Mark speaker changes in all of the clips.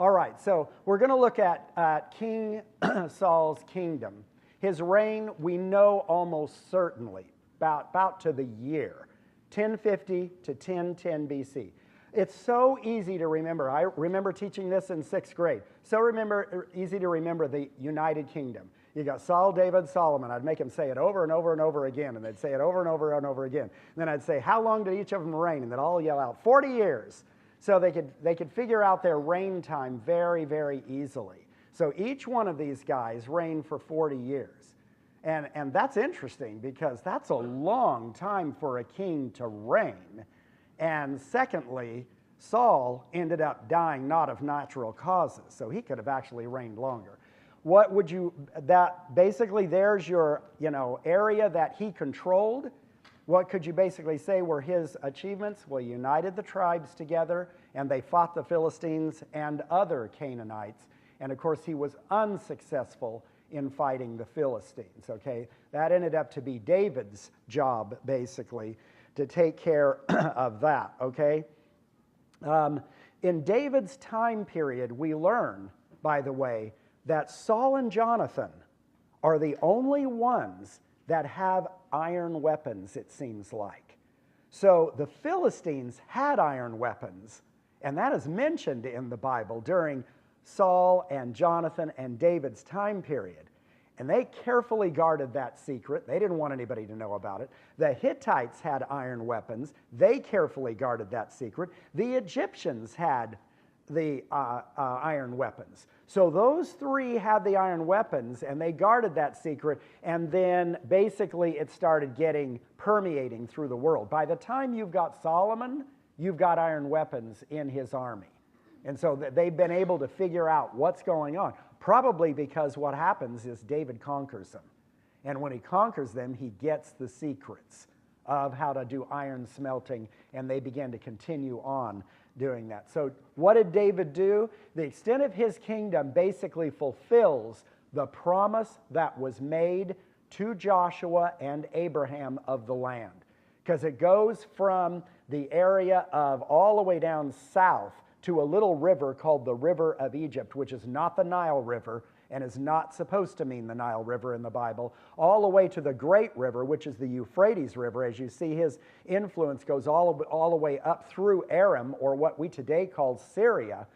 Speaker 1: All right, so we're going to look at King Saul's kingdom. His reign, we know almost certainly, about to the year, 1050 to 1010 BC. It's so easy to remember. I remember teaching this in 6th grade. Easy to remember the United Kingdom. You got Saul, David, Solomon. I'd make them say it over and over and over again, and they'd say it over and over and over again. And then I'd say, how long did each of them reign? And they'd all yell out, 40 years. So they could figure out their reign time very, very easily. So each one of these guys reigned for 40 years. And that's interesting because that's a long time for a king to reign. And secondly, Saul ended up dying not of natural causes, so he could have actually reigned longer. Basically there's your, area that he controlled. What could you basically say were his achievements? Well, he united the tribes together, and they fought the Philistines and other Canaanites. And of course, he was unsuccessful in fighting the Philistines, okay? That ended up to be David's job, basically, to take care of that, okay? In David's time period, we learn, by the way, that Saul and Jonathan are the only ones that have iron weapons, it seems like. So the Philistines had iron weapons, and that is mentioned in the Bible during Saul and Jonathan and David's time period. And they carefully guarded that secret. They didn't want anybody to know about it. The Hittites had iron weapons. They carefully guarded that secret. The Egyptians had the iron weapons. So those three had the iron weapons, and they guarded that secret, and then basically it started permeating through the world. By the time you've got Solomon, you've got iron weapons in his army. And so they've been able to figure out what's going on, probably because what happens is David conquers them. And when he conquers them, he gets the secrets of how to do iron smelting, and they begin to continue on doing that. So what did David do? The extent of his kingdom basically fulfills the promise that was made to Joshua and Abraham of the land, because it goes from the area of all the way down south to a little river called the River of Egypt, which is not the Nile River and is not supposed to mean the Nile River in the Bible, all the way to the Great River, which is the Euphrates River. As you see, his influence goes all the way up through Aram, or what we today call Syria,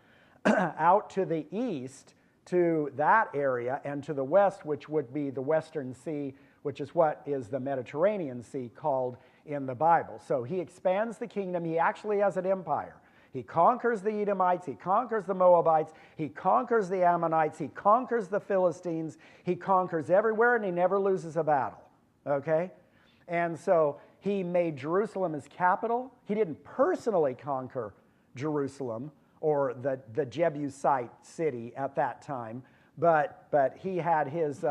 Speaker 1: out to the east to that area, and to the west, which would be the Western Sea, which is what is the Mediterranean Sea called in the Bible. So he expands the kingdom. He actually has an empire. He conquers the Edomites, he conquers the Moabites, he conquers the Ammonites, he conquers the Philistines, he conquers everywhere, and he never loses a battle, okay? And so he made Jerusalem his capital. He didn't personally conquer Jerusalem or the Jebusite city at that time, but he had his,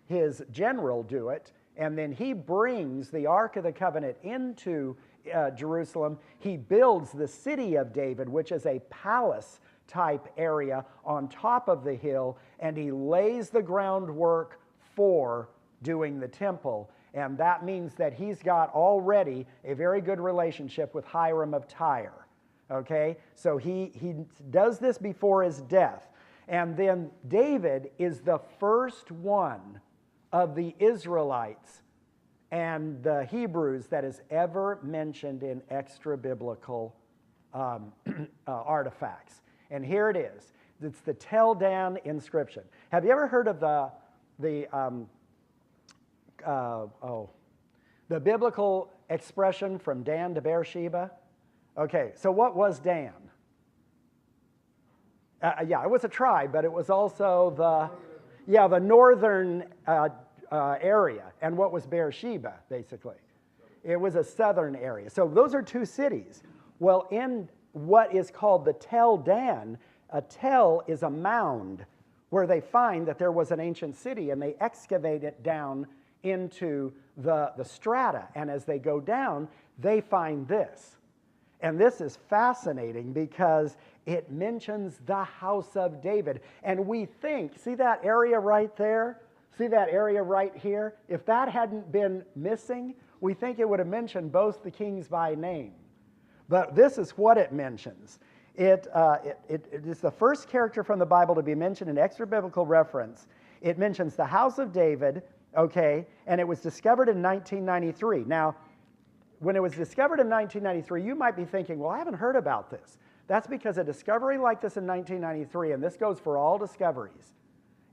Speaker 1: his general do it, and then he brings the Ark of the Covenant into Jerusalem. He builds the city of David, which is a palace type area on top of the hill, and he lays the groundwork for doing the temple. And that means that he's got already a very good relationship with Hiram of Tyre. Okay? So he does this before his death. And then David is the first one of the Israelites and the Hebrews that is ever mentioned in extra-biblical artifacts. And here it is. It's the Tel Dan inscription. Have you ever heard of the biblical expression from Dan to Beersheba? Okay, so what was Dan? Yeah, it was a tribe, but it was also the northern area. And what was Beersheba, basically? It was a southern area. So those are two cities. Well, in what is called the Tel Dan, a tel is a mound where they find that there was an ancient city, and they excavate it down into the strata. And as they go down, they find this. And this is fascinating because it mentions the house of David. And we think, see that area right there? See that area right here? If that hadn't been missing, we think it would have mentioned both the kings by name. But this is what it mentions. It is the first character from the Bible to be mentioned in extra biblical reference. It mentions the house of David, okay, and it was discovered in 1993. Now, when it was discovered in 1993, you might be thinking, well, I haven't heard about this. That's because a discovery like this in 1993, and this goes for all discoveries,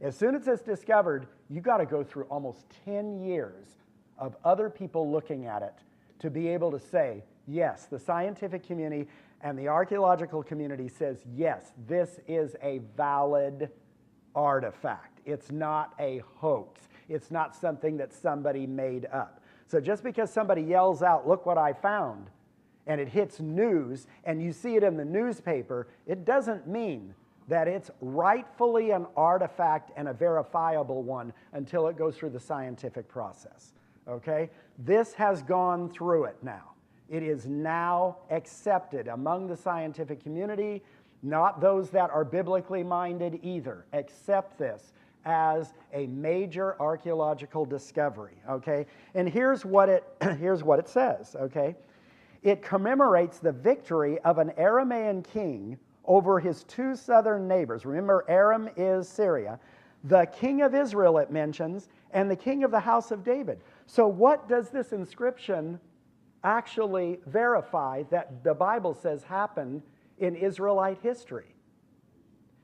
Speaker 1: as soon as it's discovered, you got to go through almost 10 years of other people looking at it to be able to say, yes, the scientific community and the archaeological community says, yes, this is a valid artifact. It's not a hoax. It's not something that somebody made up. So just because somebody yells out, look what I found, and it hits news, and you see it in the newspaper, it doesn't mean that it's rightfully an artifact and a verifiable one until it goes through the scientific process, okay? This has gone through it now. It is now accepted among the scientific community, not those that are biblically minded either, accept this as a major archaeological discovery, okay? And here's what it says, okay? It commemorates the victory of an Aramaean king over his two southern neighbors. Remember, Aram is Syria. The king of Israel, it mentions, and the king of the house of David. So what does this inscription actually verify that the Bible says happened in Israelite history?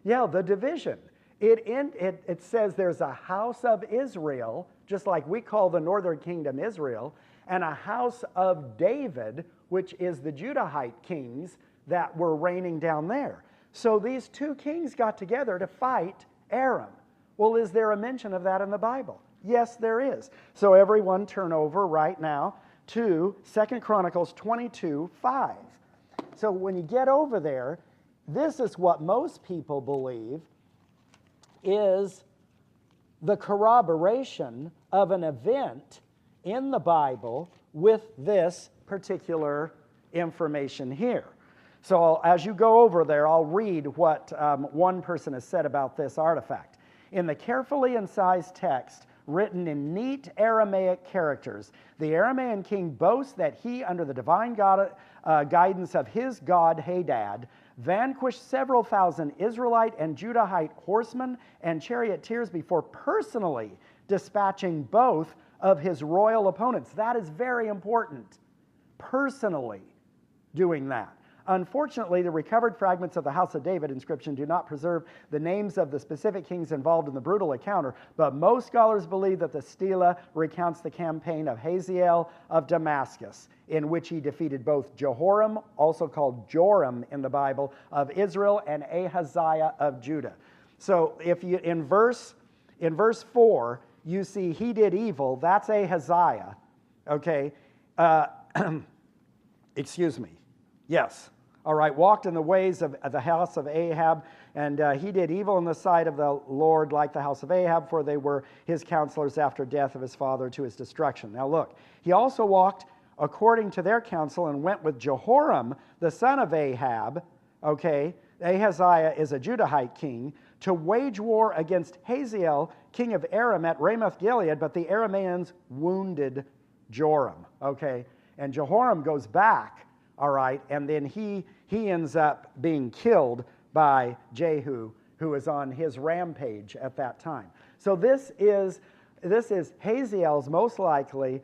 Speaker 1: Yeah, the division. It says there's a house of Israel, just like we call the northern kingdom Israel, and a house of David, which is the Judahite kings that were reigning down there. So these two kings got together to fight Aram. Well, is there a mention of that in the Bible? Yes, there is. So everyone turn over right now to 2 Chronicles 22:5. So when you get over there, this is what most people believe is the corroboration of an event in the Bible with this particular information here. So as you go over there, I'll read what one person has said about this artifact. In the carefully incised text, written in neat Aramaic characters, the Aramaean king boasts that he, under the divine guidance of his god Hadad, vanquished several thousand Israelite and Judahite horsemen and charioteers before personally dispatching both of his royal opponents. That is very important. Personally doing that. Unfortunately, the recovered fragments of the House of David inscription do not preserve the names of the specific kings involved in the brutal encounter, but most scholars believe that the stela recounts the campaign of Hazael of Damascus, in which he defeated both Jehoram, also called Joram in the Bible, of Israel, and Ahaziah of Judah. So if you in verse 4, you see he did evil, that's Ahaziah, okay? Excuse me. Yes. All right. Walked in the ways of the house of Ahab, and he did evil in the sight of the Lord like the house of Ahab, for they were his counselors after death of his father to his destruction. Now look, he also walked according to their counsel and went with Jehoram, the son of Ahab, okay, Ahaziah is a Judahite king, to wage war against Hazael, king of Aram at Ramoth Gilead, but the Arameans wounded Joram, okay? And Jehoram goes back, all right, and then he ends up being killed by Jehu, who is on his rampage at that time. So this is Hazael's most likely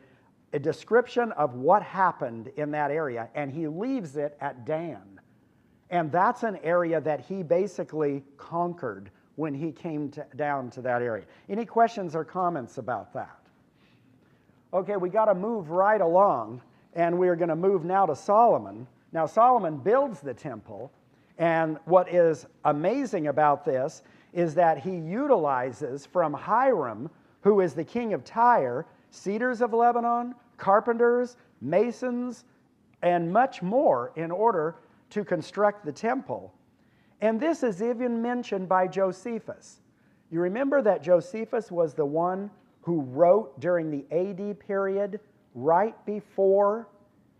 Speaker 1: a description of what happened in that area, and he leaves it at Dan. And that's an area that he basically conquered when he came down to that area. Any questions or comments about that? Okay, we got to move right along. And we're going to move now to Solomon. Now, Solomon builds the temple, and what is amazing about this is that he utilizes from Hiram, who is the king of Tyre, cedars of Lebanon, carpenters, masons, and much more in order to construct the temple. And this is even mentioned by Josephus. You remember that Josephus was the one who wrote during the AD period, right before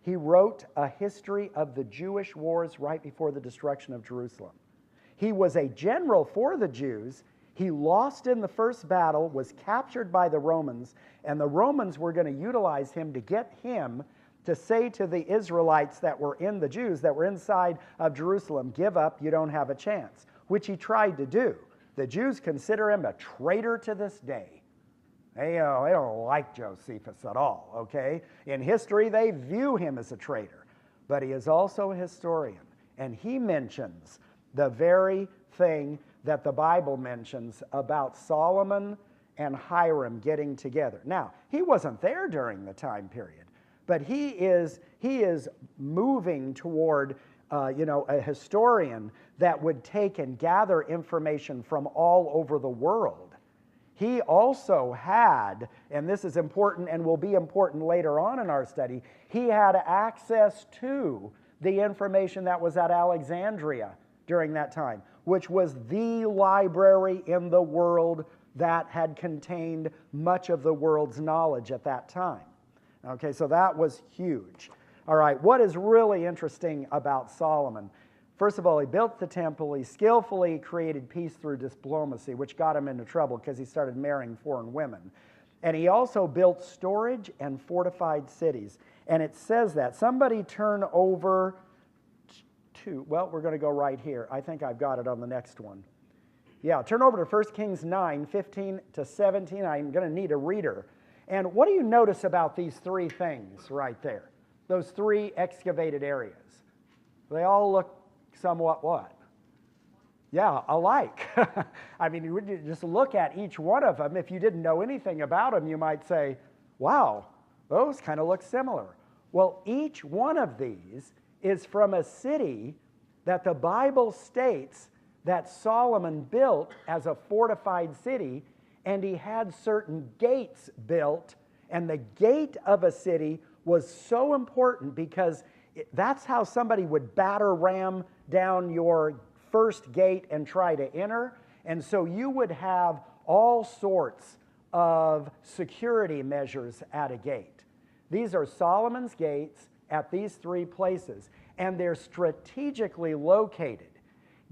Speaker 1: he wrote a history of the Jewish wars right before the destruction of Jerusalem. He was a general for the Jews. He lost in the first battle, was captured by the Romans, and the Romans were going to utilize him to get him to say to the Israelites that were the Jews that were inside of Jerusalem, give up, you don't have a chance, which he tried to do. The Jews consider him a traitor to this day. They don't like Josephus at all, okay? In history, they view him as a traitor, but he is also a historian, and he mentions the very thing that the Bible mentions about Solomon and Hiram getting together. Now, he wasn't there during the time period, but he is moving toward a historian that would take and gather information from all over the world. He also had, and this is important and will be important later on in our study, he had access to the information that was at Alexandria during that time, which was the library in the world that had contained much of the world's knowledge at that time. Okay, so that was huge. All right, what is really interesting about Solomon? First of all, he built the temple. He skillfully created peace through diplomacy, which got him into trouble because he started marrying foreign women. And he also built storage and fortified cities. And it says that. Somebody turn over to, well, we're going to go right here. I think I've got it on the next one. Yeah, turn over to 1 Kings 9, 15 to 17. I'm going to need a reader. And what do you notice about these three things right there? Those three excavated areas. They all look somewhat what? Yeah, alike. I mean, you would just look at each one of them. If you didn't know anything about them, you might say, wow, those kind of look similar. Well, each one of these is from a city that the Bible states that Solomon built as a fortified city, and he had certain gates built, and the gate of a city was so important because that's how somebody would batter ram down your first gate and try to enter. And so you would have all sorts of security measures at a gate. These are Solomon's gates at these three places, and they're strategically located.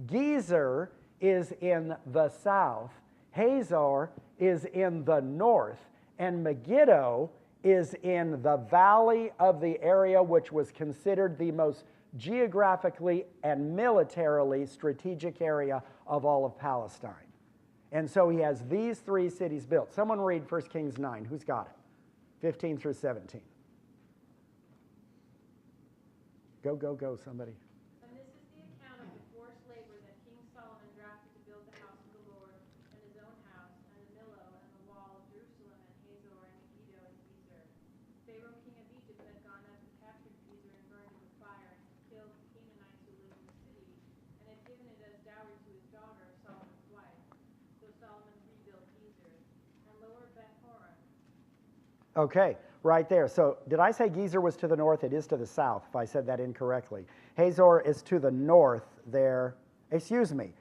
Speaker 1: Gezer is in the south, Hazor is in the north, and Megiddo is in the valley of the area which was considered the most geographically and militarily strategic area of all of Palestine. And so he has these three cities built. Someone read 1 Kings 9. Who's got it? 15 through 17. Go, go, go, somebody.
Speaker 2: And this is the account of the forced labor that King Solomon drafted to build the house of the Lord, and his own house, and the Millo, and the wall of Jerusalem, and Hazor, and Megiddo, and Gezer. Pharaoh, king of Egypt, had gone up and captured Gezer and burned it with fire, and had killed the Canaanites who lived in the city, and had given it as dowry to his daughter, Solomon's wife. So Solomon rebuilt Gezer, and lower Beth-horon.
Speaker 1: Okay, right there. So did I say Gezer was to the north? It is to the south, if I said that incorrectly. Hazor is to the north there. Excuse me.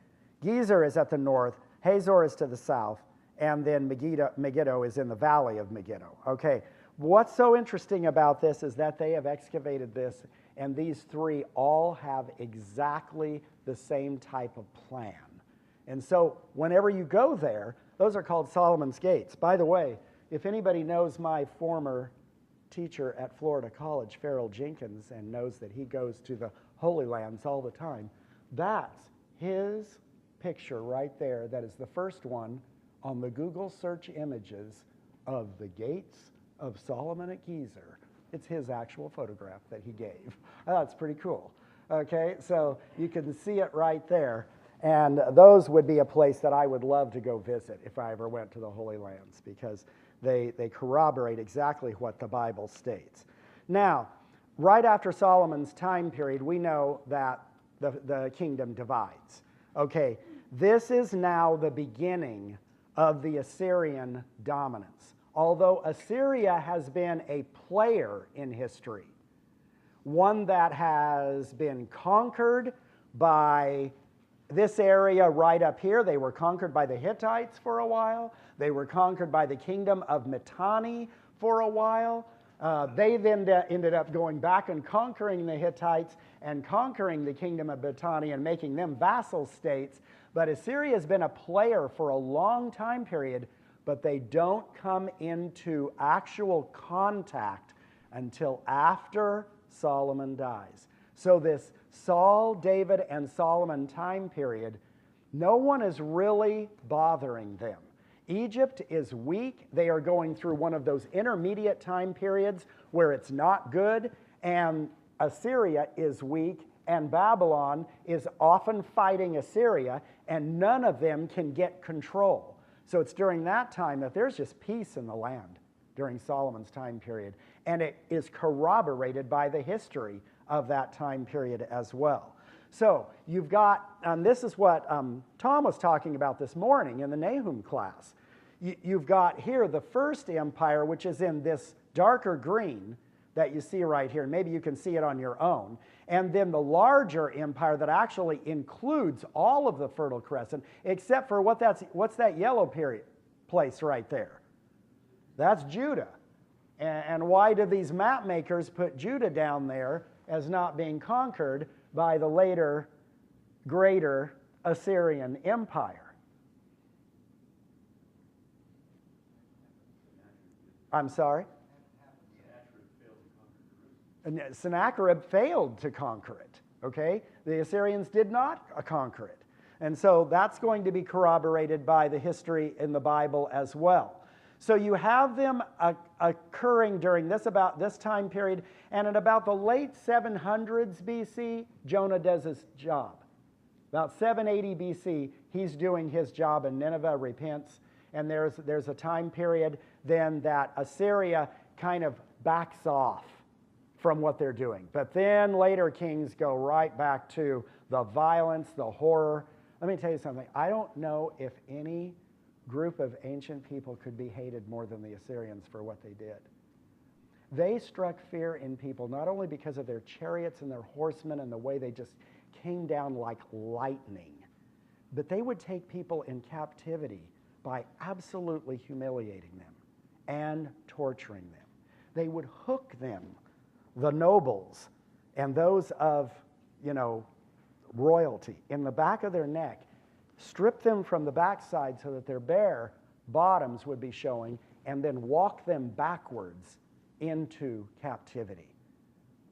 Speaker 1: Gezer is at the north. Hazor is to the south. And then Megiddo is in the valley of Megiddo. Okay. What's so interesting about this is that they have excavated this, and these three all have exactly the same type of plan. And so whenever you go there, those are called Solomon's Gates. By the way, if anybody knows my former teacher at Florida College, Farrell Jenkins, and knows that he goes to the Holy Lands all the time, that's his picture right there. That is the first one on the Google search images of the gates of Solomon at Gezer. It's his actual photograph that he gave. That's pretty cool. Okay, so you can see it right there. And those would be a place that I would love to go visit if I ever went to the Holy Lands, because they corroborate exactly what the Bible states. Now, right after Solomon's time period, we know that the kingdom divides. Okay, this is now the beginning of the Assyrian dominance. Although Assyria has been a player in history, one that has been conquered by this area right up here. They were conquered by the Hittites for a while. They were conquered by the kingdom of Mitanni for a while. They then ended up going back and conquering the Hittites and conquering the kingdom of Mitanni and making them vassal states. But Assyria has been a player for a long time period, but they don't come into actual contact until after Solomon dies. So this Saul, David, and Solomon time period, no one is really bothering them. Egypt is weak. They are going through one of those intermediate time periods where it's not good, and Assyria is weak, and Babylon is often fighting Assyria, and none of them can get control. So it's during that time that there's just peace in the land during Solomon's time period, and it is corroborated by the history of that time period as well. So you've got, and this is what Tom was talking about this morning in the Nahum class. You've got here the first empire, which is in this darker green that you see right here. Maybe you can see it on your own. And then the larger empire that actually includes all of the Fertile Crescent, except for what's that yellow place right there? That's Judah. And why do these map makers put Judah down there as not being conquered by the later, greater Assyrian Empire? I'm sorry? And Sennacherib failed to conquer it, okay? The Assyrians did not conquer it. And so that's going to be corroborated by the history in the Bible as well. So you have them occurring during about this time period, and at about the late 700s BC, Jonah does his job. About 780 BC, he's doing his job, and Nineveh repents, and there's a time period then that Assyria kind of backs off from what they're doing. But then later kings go right back to the violence, the horror. Let me tell you something. I don't know if any group of ancient people could be hated more than the Assyrians for what they did. They struck fear in people not only because of their chariots and their horsemen and the way they just came down like lightning, but they would take people in captivity by absolutely humiliating them and torturing them. They would hook them, the nobles and those of, royalty, in the back of their neck, strip them from the backside so that their bare bottoms would be showing, and then walk them backwards into captivity.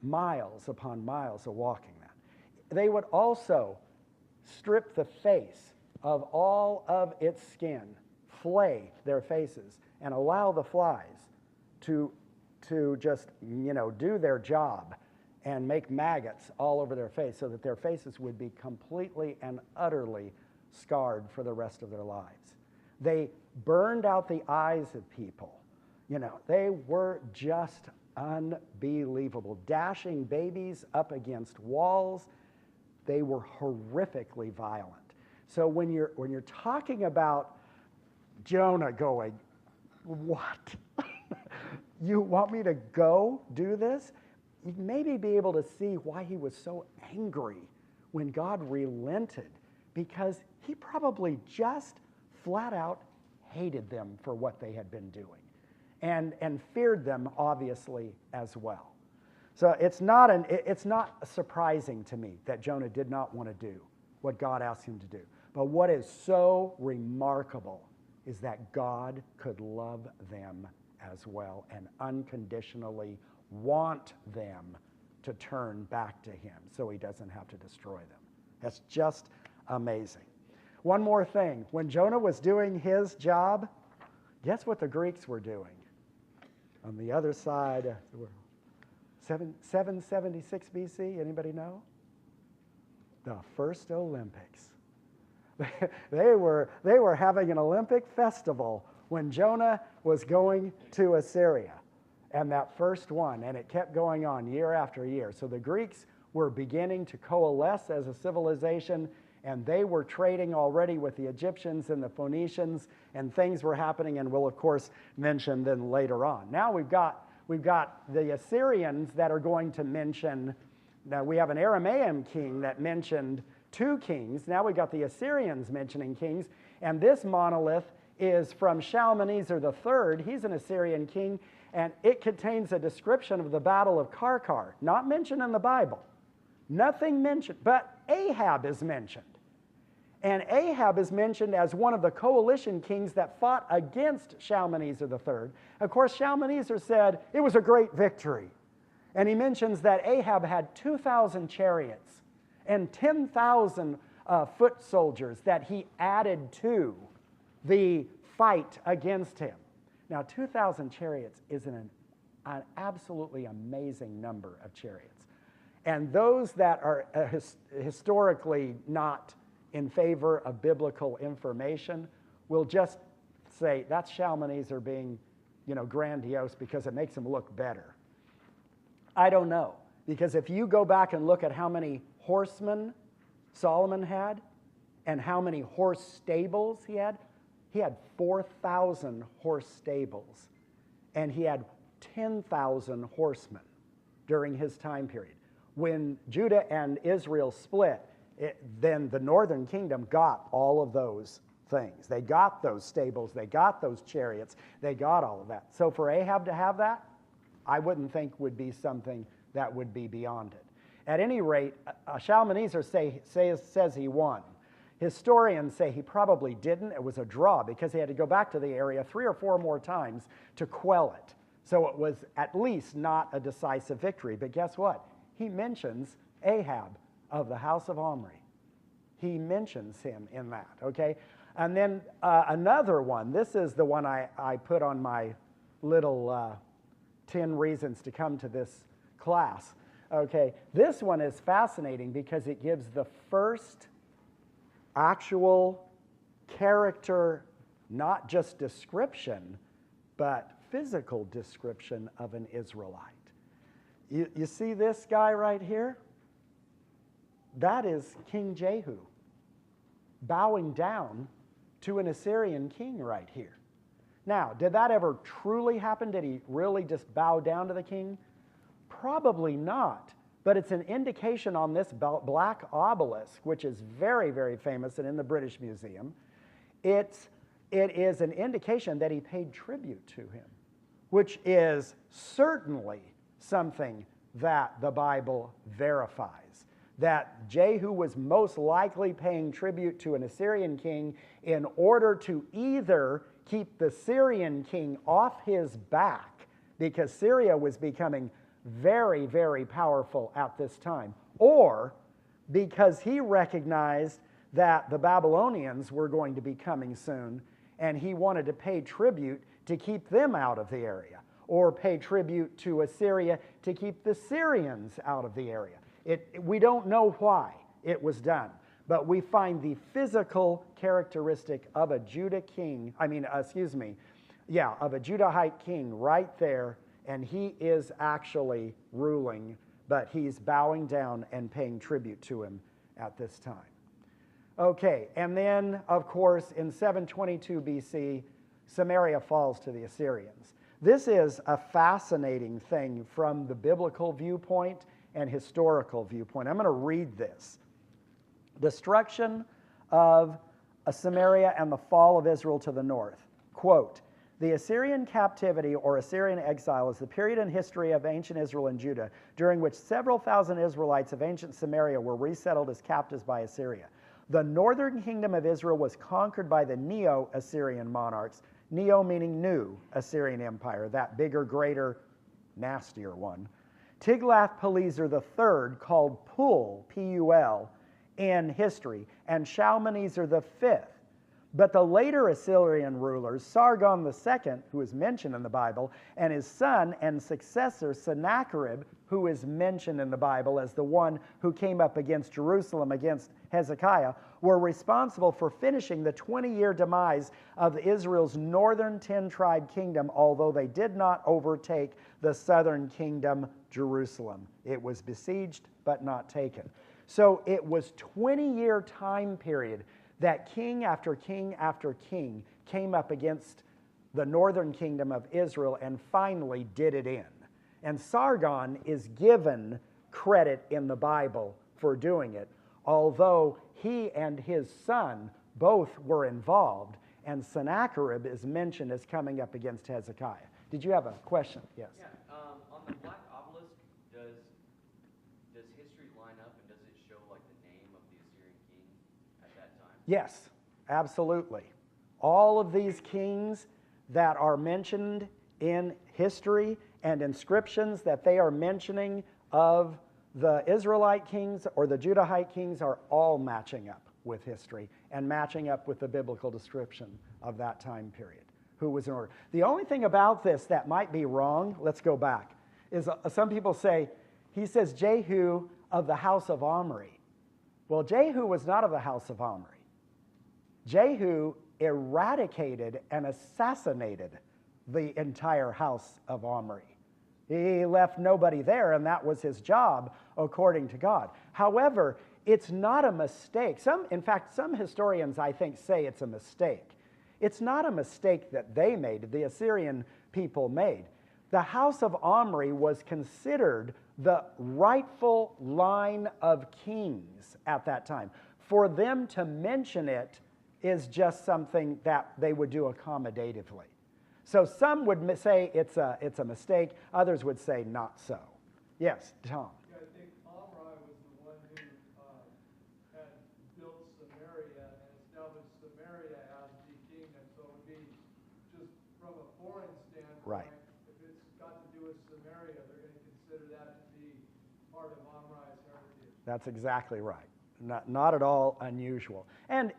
Speaker 1: Miles upon miles of walking that. They would also strip the face of all of its skin, flay their faces, and allow the flies to just, do their job and make maggots all over their face so that their faces would be completely and utterly scarred for the rest of their lives. They burned out the eyes of people. They were just unbelievable. Dashing babies up against walls. They were horrifically violent. So when you're talking about Jonah going, what? You want me to go do this? You'd maybe be able to see why he was so angry when God relented, because he probably just flat out hated them for what they had been doing and feared them, obviously, as well. So it's not surprising to me that Jonah did not want to do what God asked him to do. But what is so remarkable is that God could love them as well and unconditionally want them to turn back to him so he doesn't have to destroy them. That's just amazing. One more thing. When Jonah was doing his job, guess what the Greeks were doing? On the other side, 776 BC, anybody know? The first Olympics. They were having an Olympic festival when Jonah was going to Assyria, and that first one, and it kept going on year after year. So the Greeks were beginning to coalesce as a civilization, and they were trading already with the Egyptians and the Phoenicians, and things were happening, and we'll of course mention them later on. Now we've got the Assyrians that are going to mention. Now we have an Aramaean king that mentioned 2 kings. Now we got the Assyrians mentioning kings, and this monolith is from Shalmaneser III. He's an Assyrian king, and it contains a description of the Battle of Karkar, not mentioned in the Bible. Nothing mentioned, but Ahab is mentioned. And Ahab is mentioned as one of the coalition kings that fought against Shalmaneser III. Of course, Shalmaneser said it was a great victory. And he mentions that Ahab had 2,000 chariots and 10,000 foot soldiers that he added to the fight against him. Now, 2,000 chariots is an absolutely amazing number of chariots. And those that are historically not in favor of biblical information will just say that's Shalmaneser being, grandiose because it makes him look better. I don't know, because if you go back and look at how many horsemen Solomon had and how many horse stables he had 4,000 horse stables, and he had 10,000 horsemen during his time period. When Judah and Israel split, then the northern kingdom got all of those things. They got those stables, they got those chariots, they got all of that. So for Ahab to have that, I wouldn't think would be something that would be beyond it. At any rate, Shalmaneser says he won. Historians say he probably didn't. It was a draw because he had to go back to the area 3 or 4 more times to quell it. So it was at least not a decisive victory. But guess what? He mentions Ahab of the house of Omri. He mentions him in that, okay? And then another one. This is the one I put on my little 10 reasons to come to this class. Okay, this one is fascinating because it gives the first actual character, not just description, but physical description of an Israelite. You see this guy right here? That is King Jehu bowing down to an Assyrian king right here. Now, did that ever truly happen? Did he really just bow down to the king? Probably not, but it's an indication on this black obelisk, which is very, very famous and in the British Museum. It is an indication that he paid tribute to him, which is certainly something that the Bible verifies, that Jehu was most likely paying tribute to an Assyrian king in order to either keep the Syrian king off his back, because Syria was becoming very, very powerful at this time, or because he recognized that the Babylonians were going to be coming soon, and he wanted to pay tribute to keep them out of the area, or pay tribute to Assyria to keep the Syrians out of the area. We don't know why it was done, but we find the physical characteristic of a Judahite king right there, and he is actually ruling, but he's bowing down and paying tribute to him at this time. Okay, and then, of course, in 722 BC, Samaria falls to the Assyrians. This is a fascinating thing from the biblical viewpoint and historical viewpoint. I'm going to read this. Destruction of Samaria and the fall of Israel to the north. Quote, "The Assyrian captivity or Assyrian exile is the period in history of ancient Israel and Judah during which several thousand Israelites of ancient Samaria were resettled as captives by Assyria. The northern kingdom of Israel was conquered by the Neo-Assyrian monarchs, Neo meaning new Assyrian empire, that bigger, greater, nastier one. Tiglath-Pileser III, called Pul, P-U-L, in history, and Shalmaneser V. But the later Assyrian rulers, Sargon II, who is mentioned in the Bible, and his son and successor, Sennacherib, who is mentioned in the Bible as the one who came up against Jerusalem against Hezekiah, were responsible for finishing the 20-year demise of Israel's northern 10-tribe kingdom, although they did not overtake the southern kingdom, Jerusalem. It was besieged but not taken. So it was 20-year time period that king after king after king came up against the northern kingdom of Israel and finally did it in. And Sargon is given credit in the Bible for doing it, although he and his son both were involved, and Sennacherib is mentioned as coming up against Hezekiah. Did you have a question? Yes.
Speaker 3: Yeah, on the black obelisk, does history line up, and does it show like the name of the Assyrian king at that time?
Speaker 1: Yes, absolutely. All of these kings that are mentioned in history and inscriptions that they are mentioning of the Israelite kings or the Judahite kings are all matching up with history and matching up with the biblical description of that time period, who was in order. The only thing about this that might be wrong, let's go back, is some people say, he says Jehu of the house of Omri. Well, Jehu was not of the house of Omri. Jehu eradicated and assassinated the entire house of Omri. He left nobody there, and that was his job, according to God. However, it's not a mistake. In fact, some historians, I think, say it's a mistake. It's not a mistake that they made, the Assyrian people made. The house of Omri was considered the rightful line of kings at that time. For them to mention it is just something that they would do accommodatively. So some would say it's a mistake. Others would say not so. Yes, Tom.
Speaker 4: Yeah, I think Omri was the one who had built Samaria and established Samaria as the kingdom. So it would be just from a foreign standpoint.
Speaker 1: Right.
Speaker 4: If it's got to do with Samaria, they're going to consider that to be part of Omri's heritage.
Speaker 1: That's exactly right. Not at all unusual. And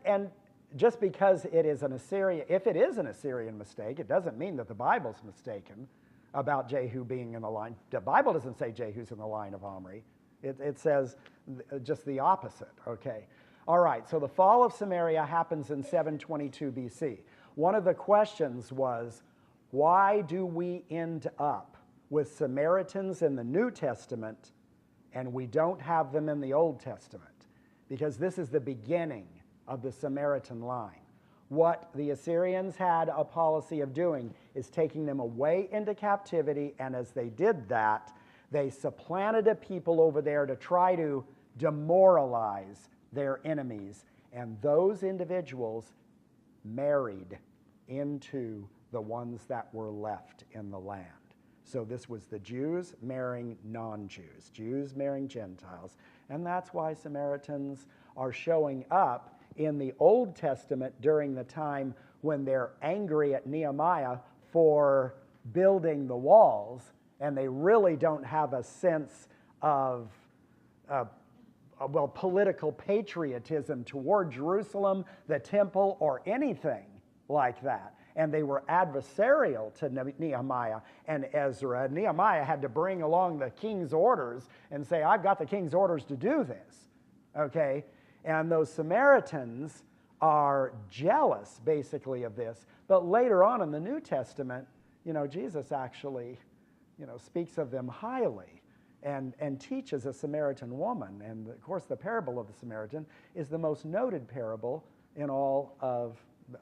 Speaker 1: just because it is an Assyrian, if it is an Assyrian mistake, it doesn't mean that the Bible's mistaken about Jehu being in the line. The Bible doesn't say Jehu's in the line of Omri. It says just the opposite, okay? All right, so the fall of Samaria happens in 722 BC. One of the questions was, why do we end up with Samaritans in the New Testament and we don't have them in the Old Testament? Because this is the beginning of the Samaritan line. What the Assyrians had a policy of doing is taking them away into captivity, and as they did that, they supplanted a people over there to try to demoralize their enemies, and those individuals married into the ones that were left in the land. So this was the Jews marrying non-Jews, Jews marrying Gentiles, and that's why Samaritans are showing up in the Old Testament during the time when they're angry at Nehemiah for building the walls, and they really don't have a sense of, political patriotism toward Jerusalem, the temple, or anything like that. And they were adversarial to Nehemiah and Ezra. Nehemiah had to bring along the king's orders and say, I've got the king's orders to do this, okay? And those Samaritans are jealous, basically, of this. But later on in the New Testament, Jesus actually, speaks of them highly and teaches a Samaritan woman. And, of course, the parable of the Samaritan is the most noted parable in all of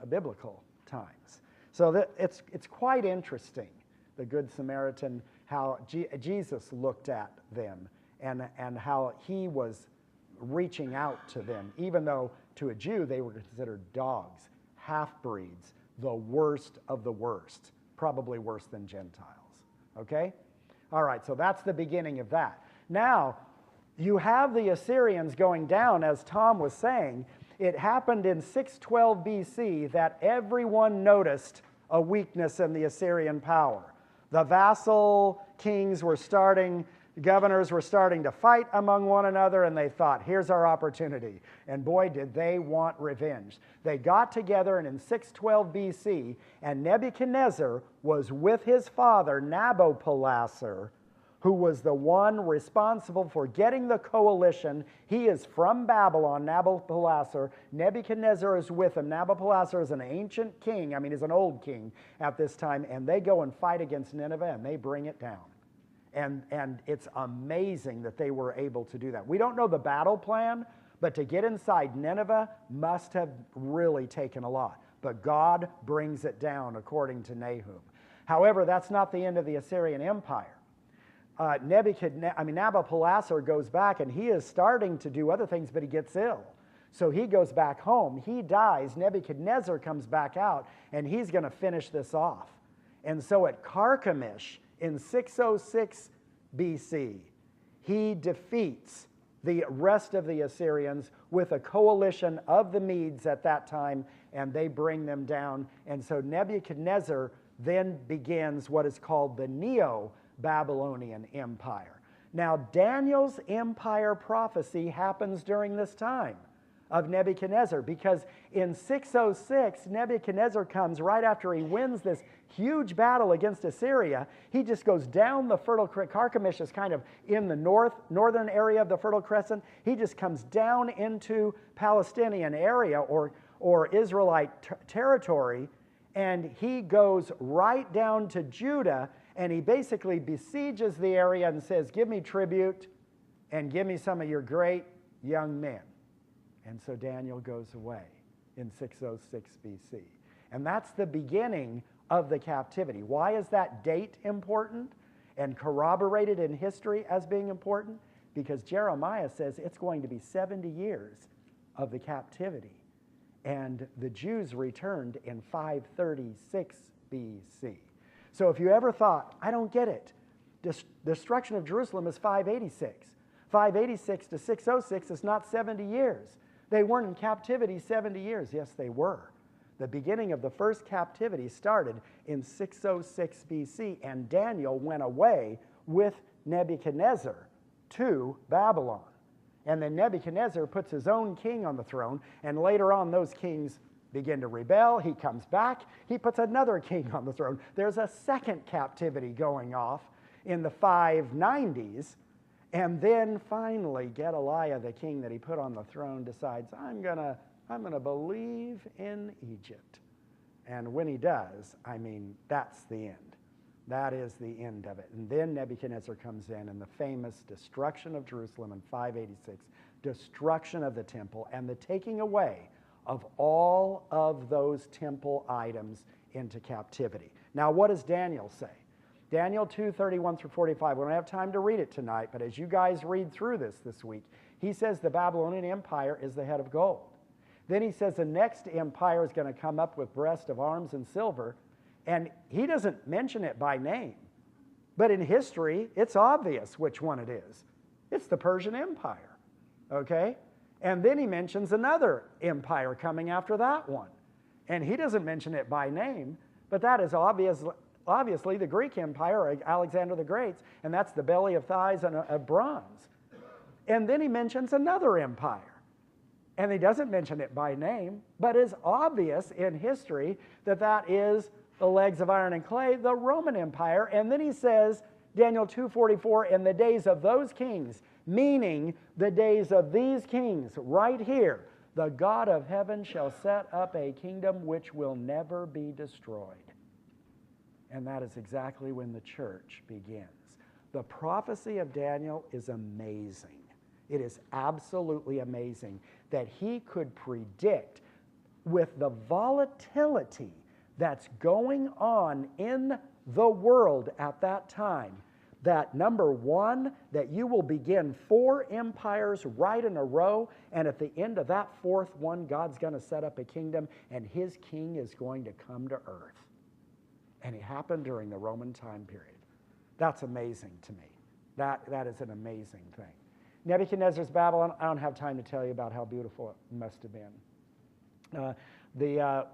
Speaker 1: biblical times. So it's quite interesting, the Good Samaritan, how Jesus looked at them and how he was reaching out to them, even though to a Jew they were considered dogs, half-breeds, the worst of the worst, probably worse than Gentiles, okay? All right, so that's the beginning of that. Now, you have the Assyrians going down, as Tom was saying. It happened in 612 BC that everyone noticed a weakness in the Assyrian power. The vassal kings were governors were starting to fight among one another, and they thought, here's our opportunity. And boy, did they want revenge. They got together, and in 612 BC, and Nebuchadnezzar was with his father, Nabopolassar, who was the one responsible for getting the coalition. He is from Babylon, Nabopolassar. Nebuchadnezzar is with him. Nabopolassar is an ancient king, he's an old king at this time, and they go and fight against Nineveh, and they bring it down. And it's amazing that they were able to do that. We don't know the battle plan, but to get inside Nineveh must have really taken a lot. But God brings it down, according to Nahum. However, that's not the end of the Assyrian Empire. Nabopolassar goes back, and he is starting to do other things, but he gets ill. So he goes back home. He dies. Nebuchadnezzar comes back out, and he's going to finish this off. And so at Carchemish, in 606 BC, he defeats the rest of the Assyrians with a coalition of the Medes at that time, and they bring them down. And so Nebuchadnezzar then begins what is called the Neo-Babylonian Empire. Now, Daniel's empire prophecy happens during this time of Nebuchadnezzar, because in 606, Nebuchadnezzar comes right after he wins this huge battle against Assyria. He just goes down the Fertile Crescent. Carchemish is kind of in the northern area of the Fertile Crescent. He just comes down into Palestinian area or Israelite territory, and he goes right down to Judah, and he basically besieges the area and says, give me tribute and give me some of your great young men. And so Daniel goes away in 606 BC. And that's the beginning of the captivity. Why is that date important and corroborated in history as being important? Because Jeremiah says it's going to be 70 years of the captivity. And the Jews returned in 536 BC. So if you ever thought, I don't get it, destruction of Jerusalem is 586. 586 to 606 is not 70 years. They weren't in captivity 70 years. Yes, they were. The beginning of the first captivity started in 606 BC, and Daniel went away with Nebuchadnezzar to Babylon. And then Nebuchadnezzar puts his own king on the throne, and later on those kings begin to rebel. He comes back. He puts another king on the throne. There's a second captivity going off in the 590s. And then finally, Gedaliah, the king that he put on the throne, decides, I'm gonna believe in Egypt. And when he does, I mean, that's the end. That is the end of it. And then Nebuchadnezzar comes in, and the famous destruction of Jerusalem in 586, destruction of the temple, and the taking away of all of those temple items into captivity. Now, what does Daniel say? Daniel 2:31 through 45. We don't have time to read it tonight, but as you guys read through this week, he says the Babylonian Empire is the head of gold. Then he says the next empire is going to come up with breast of arms and silver, and he doesn't mention it by name. But in history, it's obvious which one it is. It's the Persian Empire, okay? And then he mentions another empire coming after that one. And he doesn't mention it by name, but that is obviously the Greek Empire, Alexander the Great, and that's the belly of thighs and of bronze. And then he mentions another empire. And he doesn't mention it by name, but it's obvious in history that that is the legs of iron and clay, the Roman Empire. And then he says, Daniel 2:44, in the days of those kings, meaning the days of these kings right here, the God of heaven shall set up a kingdom which will never be destroyed. And that is exactly when the church begins. The prophecy of Daniel is amazing. It is absolutely amazing that he could predict with the volatility that's going on in the world at that time, that number one, that you will begin 4 empires right in a row, and at the end of that 4th one, God's going to set up a kingdom, and his king is going to come to earth. And it happened during the Roman time period. That's amazing to me. That is an amazing thing. Nebuchadnezzar's Babylon, I don't have time to tell you about how beautiful it must have been.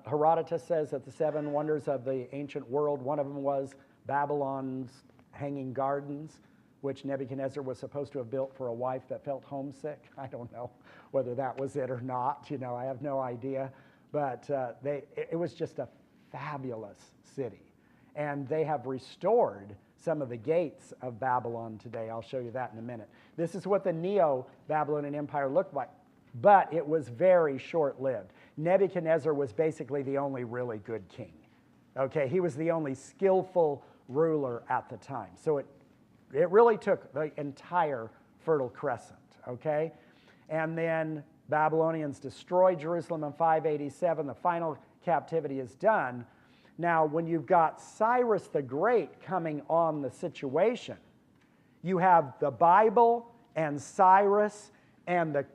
Speaker 1: Herodotus says that the 7 wonders of the ancient world, one of them was Babylon's hanging gardens, which Nebuchadnezzar was supposed to have built for a wife that felt homesick. I don't know whether that was it or not. I have no idea. But it was just a fabulous city. And they have restored some of the gates of Babylon today. I'll show you that in a minute. This is what the Neo-Babylonian Empire looked like, but it was very short-lived. Nebuchadnezzar was basically the only really good king. Okay, he was the only skillful ruler at the time. So it really took the entire Fertile Crescent, okay? And then Babylonians destroyed Jerusalem in 587. The final captivity is done. Now, when you've got Cyrus the Great coming on the situation, you have the Bible and Cyrus and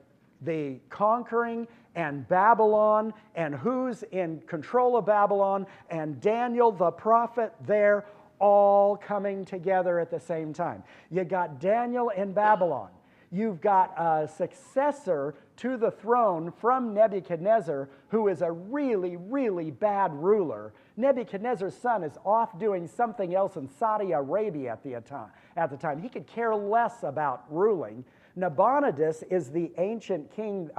Speaker 1: the conquering and Babylon and who's in control of Babylon and Daniel the prophet there all coming together at the same time. You got Daniel in Babylon. You've got a successor to the throne from Nebuchadnezzar who is a really, really bad ruler. Nebuchadnezzar's son is off doing something else in Saudi Arabia at the time. He could care less about ruling. Nabonidus is the ancient king,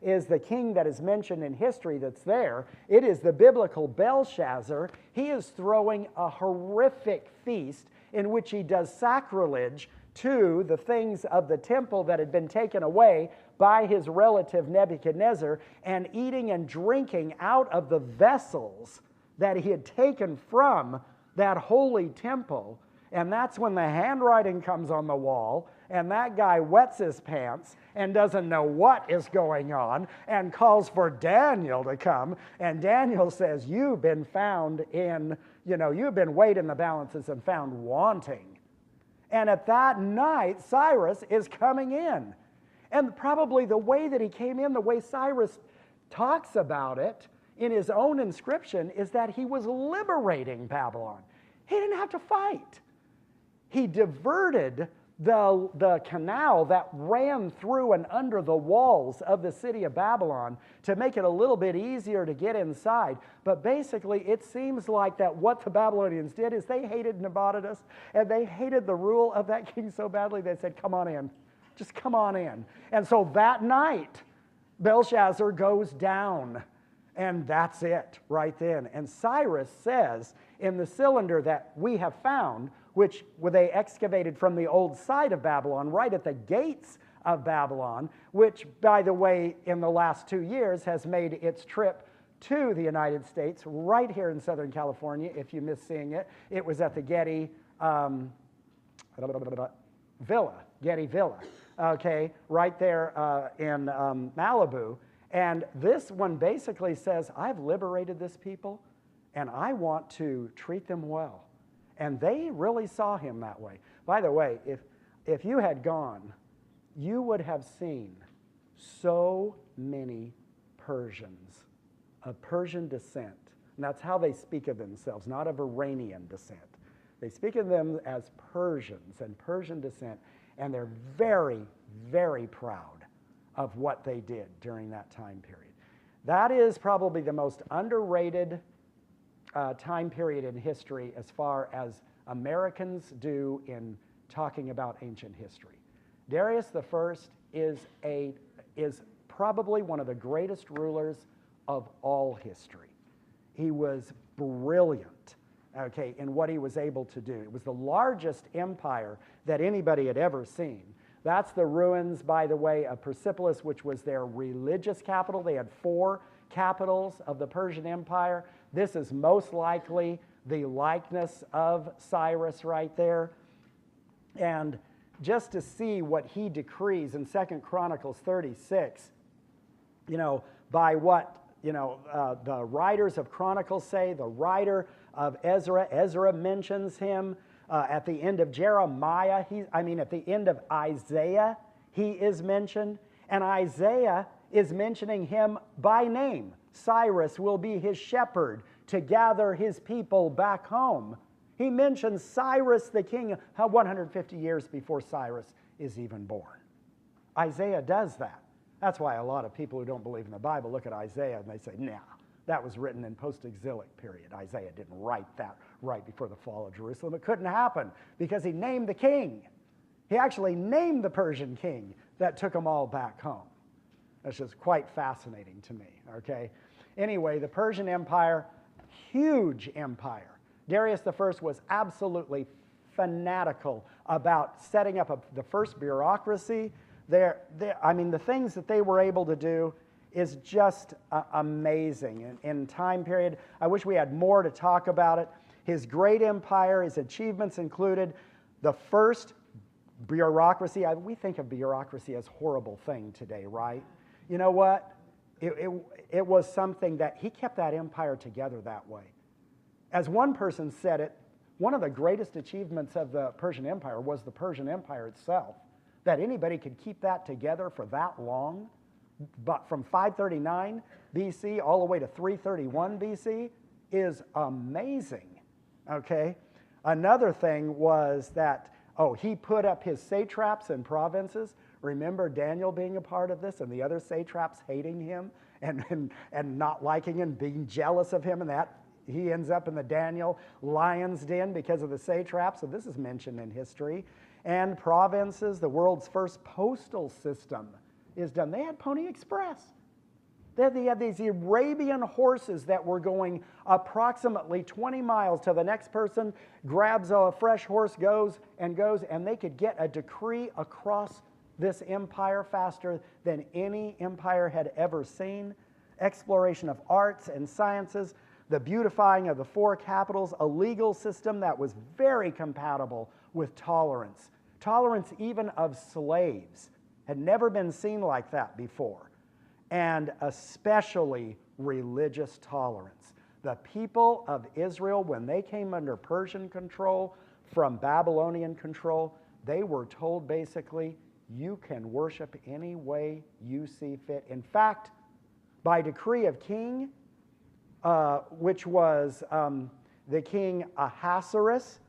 Speaker 1: is the king that is mentioned in history that's there. It is the biblical Belshazzar. He is throwing a horrific feast in which he does sacrilege to the things of the temple that had been taken away by his relative Nebuchadnezzar, and eating and drinking out of the vessels that he had taken from that holy temple. And that's when the handwriting comes on the wall, and that guy wets his pants and doesn't know what is going on and calls for Daniel to come. And Daniel says, you've been found in, you've been weighed in the balances and found wanting. And at that night, Cyrus is coming in. And probably the way that he came in, the way Cyrus talks about it in his own inscription, is that he was liberating Babylon. He didn't have to fight. He diverted the canal that ran through and under the walls of the city of Babylon to make it a little bit easier to get inside. But basically, it seems like that what the Babylonians did is they hated Nabonidus, and they hated the rule of that king so badly they said, come on in. Just come on in. And so that night, Belshazzar goes down. And that's it right then. And Cyrus says in the cylinder that we have found, which they excavated from the old site of Babylon, right at the gates of Babylon, which, by the way, in the last 2 years has made its trip to the United States, right here in Southern California, if you miss seeing it. It was at the Getty Villa, okay, right there in Malibu. And this one basically says, I've liberated this people, and I want to treat them well. And they really saw him that way. By the way, if you had gone, you would have seen so many Persians of Persian descent. And that's how they speak of themselves, not of Iranian descent. They speak of them as Persians and Persian descent, and they're very, very proud of what they did during that time period. That is probably the most underrated time period in history as far as Americans do in talking about ancient history. Darius I is probably one of the greatest rulers of all history. He was brilliant, okay, in what he was able to do. It was the largest empire that anybody had ever seen. That's the ruins, by the way, of Persepolis, which was their religious capital. They had 4 capitals of the Persian Empire. This is most likely the likeness of Cyrus right there. And just to see what he decrees in 2 Chronicles 36, by what, the writers of Chronicles say, the writer of Ezra mentions him. At the end of Jeremiah, at the end of Isaiah, he is mentioned. And Isaiah is mentioning him by name. Cyrus will be his shepherd to gather his people back home. He mentions Cyrus the king 150 years before Cyrus is even born. Isaiah does that. That's why a lot of people who don't believe in the Bible look at Isaiah and they say, nah, that was written in post-exilic period. Isaiah didn't write that right before the fall of Jerusalem. It couldn't happen because he named the king. He actually named the Persian king that took them all back home. That's just quite fascinating to me, okay? Anyway, the Persian Empire, huge empire. Darius I was absolutely fanatical about setting up the first bureaucracy. The things that they were able to do is just amazing. In time period, I wish we had more to talk about it. His great empire, his achievements included the first bureaucracy. We think of bureaucracy as a horrible thing today, right? You know what? It was something that he kept that empire together that way. As one person said it, one of the greatest achievements of the Persian Empire was the Persian Empire itself. That anybody could keep that together for that long, but from 539 BC all the way to 331 BC is amazing, okay? Another thing was that, he put up his satraps and provinces. Remember Daniel being a part of this and the other satraps hating him and not liking him, being jealous of him, and that he ends up in the Daniel lion's den because of the satraps. So this is mentioned in history. And provinces, the world's first postal system is done. They had Pony Express. They had these Arabian horses that were going approximately 20 miles till the next person grabs a fresh horse, goes, and they could get a decree across this empire faster than any empire had ever seen. Exploration of arts and sciences, the beautifying of the four capitals, a legal system that was very compatible with tolerance. Tolerance even of slaves had never been seen like that before. And especially religious tolerance. The people of Israel, when they came under Persian control from Babylonian control, they were told basically, you can worship any way you see fit. In fact, by decree of king, which was the king Ahasuerus,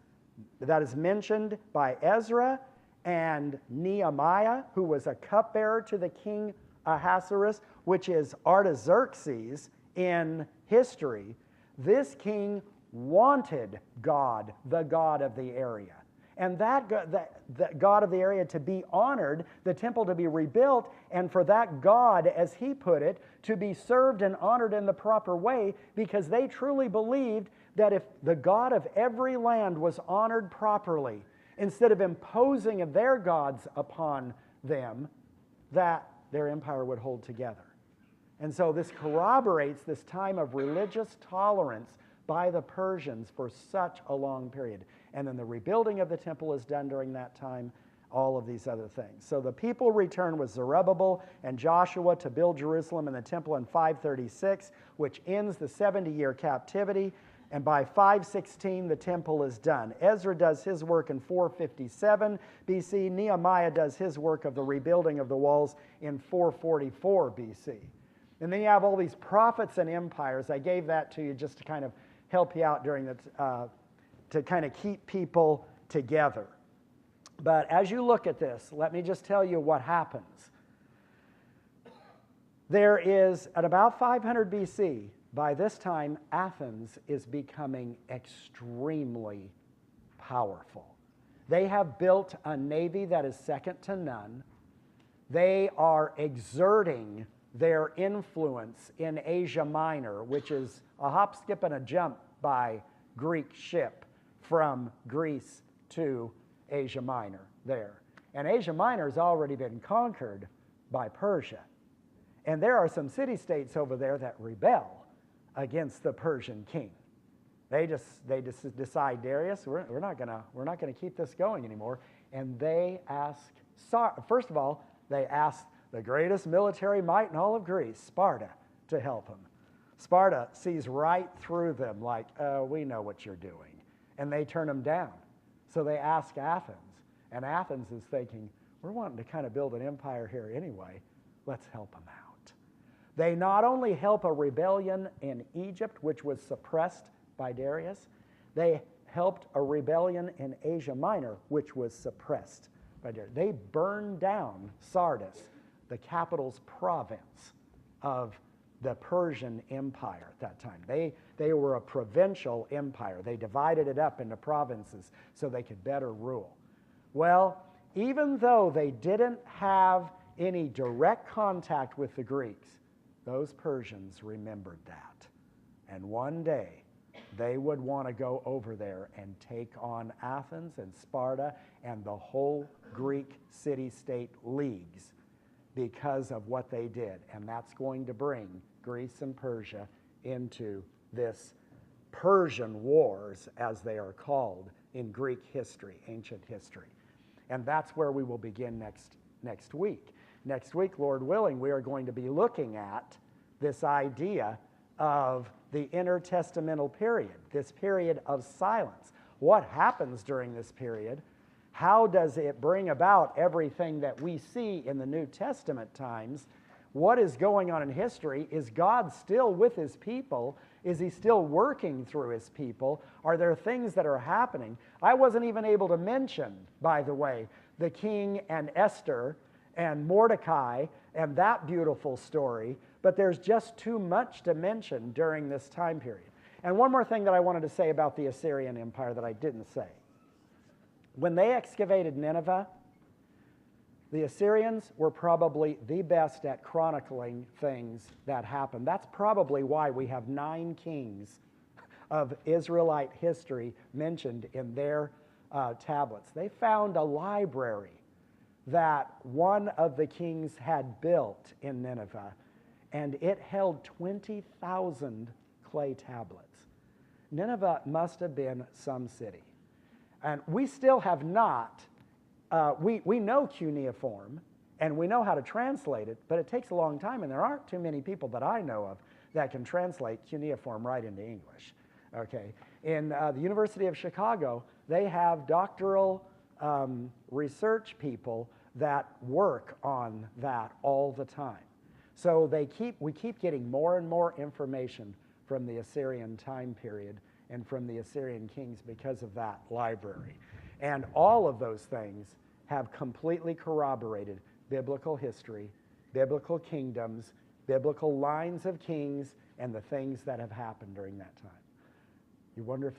Speaker 1: that is mentioned by Ezra, and Nehemiah, who was a cupbearer to the king Ahasuerus, which is Artaxerxes in history. This king wanted God, the God of the area. And that God of the area to be honored, the temple to be rebuilt, and for that God, as he put it, to be served and honored in the proper way, because they truly believed that if the God of every land was honored properly, instead of imposing their gods upon them, that their empire would hold together. And so this corroborates this time of religious tolerance by the Persians for such a long period. And then the rebuilding of the temple is done during that time, all of these other things. So the people return with Zerubbabel and Joshua to build Jerusalem and the temple in 536, which ends the 70-year captivity. And by 516, the temple is done. Ezra does his work in 457 BC. Nehemiah does his work of the rebuilding of the walls in 444 BC. And then you have all these prophets and empires. I gave that to you just to kind of help you out during the, to kind of keep people together. But as you look at this, let me just tell you what happens. There is, at about 500 BC, by this time, Athens is becoming extremely powerful. They have built a navy that is second to none. They are exerting their influence in Asia Minor, which is a hop, skip, and a jump by Greek ship from Greece to Asia Minor there. And Asia Minor has already been conquered by Persia. And there are some city-states over there that rebel against the Persian king. They just decide, Darius, we're not gonna keep this going anymore. And they ask, first of all, they ask the greatest military might in all of Greece, Sparta, to help them. Sparta sees right through them, like, we know what you're doing. And they turn them down. So they ask Athens. And Athens is thinking, we're wanting to kind of build an empire here anyway. Let's help them out. They not only help a rebellion in Egypt, which was suppressed by Darius, they helped a rebellion in Asia Minor, which was suppressed by Darius. They burned down Sardis, the capital's province of the Persian Empire at that time. They were a provincial empire. They divided it up into provinces so they could better rule. Well, even though they didn't have any direct contact with the Greeks, those Persians remembered that. And one day, they would want to go over there and take on Athens and Sparta and the whole Greek city-state leagues because of what they did. And that's going to bring Greece and Persia into this Persian Wars, as they are called in Greek history, ancient history. And that's where we will begin next week. Next week, Lord willing, we are going to be looking at this idea of the intertestamental period, this period of silence. What happens during this period? How does it bring about everything that we see in the New Testament times? What is going on in history? Is God still with his people? Is he still working through his people? Are there things that are happening? I wasn't even able to mention, by the way, the king and Esther and Mordecai and that beautiful story, but there's just too much to mention during this time period. And one more thing that I wanted to say about the Assyrian Empire that I didn't say. When they excavated Nineveh, the Assyrians were probably the best at chronicling things that happened. That's probably why we have 9 kings of Israelite history mentioned in their tablets. They found a library that one of the kings had built in Nineveh, and it held 20,000 clay tablets. Nineveh must have been some city. And we still have not, we know cuneiform, and we know how to translate it, but it takes a long time, and there aren't too many people that I know of that can translate cuneiform right into English. Okay. In the University of Chicago, they have doctoral research people that work on that all the time. So we keep getting more and more information from the Assyrian time period and from the Assyrian kings because of that library. And all of those things have completely corroborated biblical history, biblical kingdoms, biblical lines of kings, and the things that have happened during that time. You wonder if